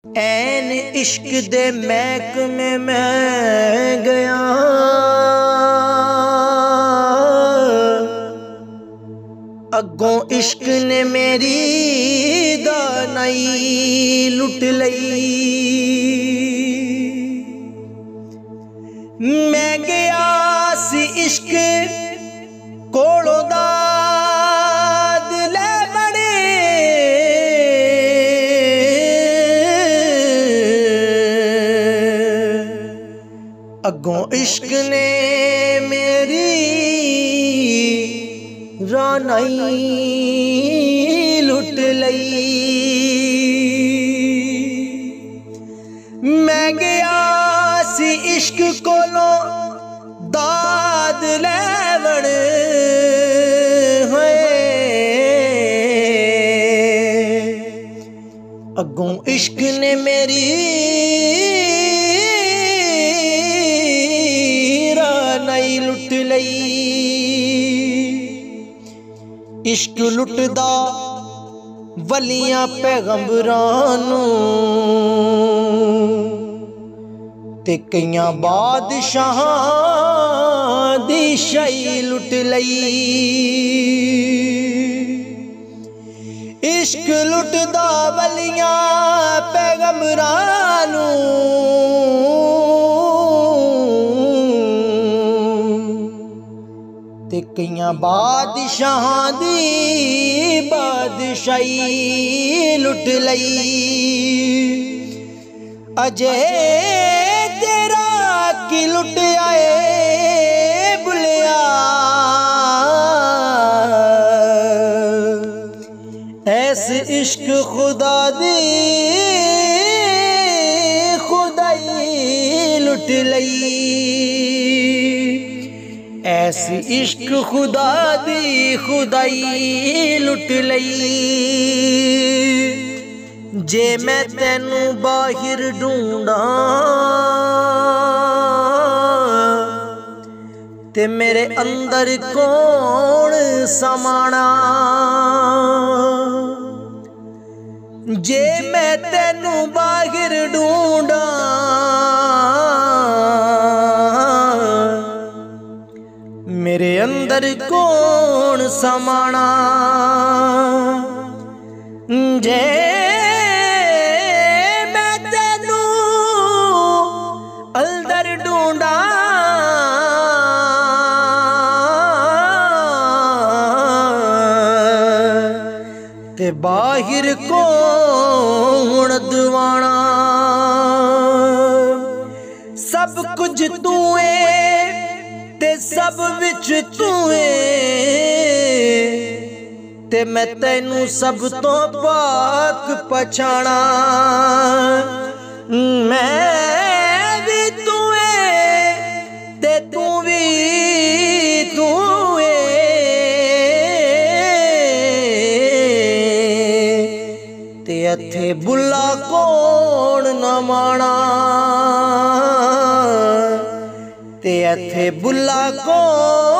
ऐन इश्क दे महकमे मैं गया, अगों इश्क ने मेरी दानाई लुट लई। मैं गया सी इश्क कोलों दाद ले बड़े, अगों इश्क ने मेरी रानाई लुट लई। मैं गया सी इश्क कोलों दाद लेवण है, अगों इश्क ने मेरी रानाई लुट लई। इश्क लुटदा वलियां पैगंबरां नूं ते कईयां बादशाहां दी शाही लुट लई। इश्क लुटदा वलियां पैगंबरां नूं ते कईयां बादशाहां दी बादशाही लुट लई। अजे तेरा की लुट आए बुलिया, ऐसे इश्क खुदा दी खुदाई लुट लई। ऐसी इश्क खुदा दी खुदाई लुट लई। जे मैं तेनू बाहिर ढूंढा ते मेरे अंदर कौन समाना। जे मैं तेनू बाहिर ढूंढा मेरे अंदर कौन समाना। जे मैं तेनू अंदर ढूंढा ते बाहिर कौन दवाना। सब कुछ तू है ते सब विच तू है, ते मैं तैनू सब तो पाक पछाणा। मैं भी तू है ते तू भी तू है, ते अथे बुला कौन न माना। ते अथे बुला कौन